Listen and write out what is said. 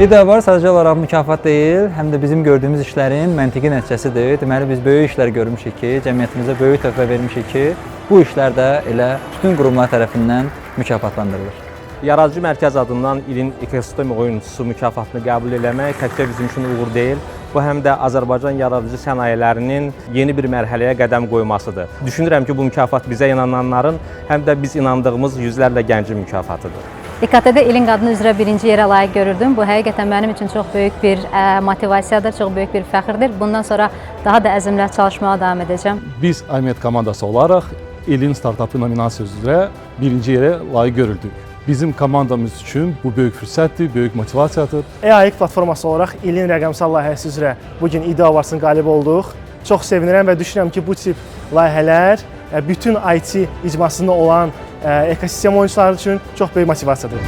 İDA var sadəcə olaraq mükafat deyil, həm də bizim gördüyümüz işlərin məntiqi nəticəsidir. Deməli, biz böyük işlər görmüşük ki, cəmiyyətimizə böyük töhfə vermişik ki, bu işlər də elə bütün qurumlar tərəfindən mükafatlandırılır. Yaradıcı Mərkəz adından ilin ekosistem oyunçusu mükafatını qəbul etmək təkcə bizim üçün uğur deyil, bu həm də Azərbaycan yaradıcı sənayelərinin yeni bir mərhələyə qədəm qoymasıdır. Düşünürəm ki, bu mükafat bizə inananların, həm də biz inandığımız yüzlərlə gəncin mükafatıdır. İKT-də ilin qadını üzrə birinci yerə layiq görürdüm. Bu həqiqətən mənim üçün çox böyük bir motivasiyadır, çox böyük bir fəxirdir. Bundan sonra daha da əzmlə çalışmağa davam edəcəm. Biz IMED komandası olaraq ilin startapı nominasiyası üzrə birinci yerə layiq görüldük. Bizim komandamız üçün bu böyük fürsətdir, böyük motivasiyadır. EAIQ platforması olaraq ilin rəqəmsal layihəsi üzrə bugün İDA Avars'ın qalibi olduq. Çox sevinirəm və düşünürəm ki, bu tip layihələr bütün IT icmasında olan ekosistem oyunçuları üçün çox böyük motivasiyadır.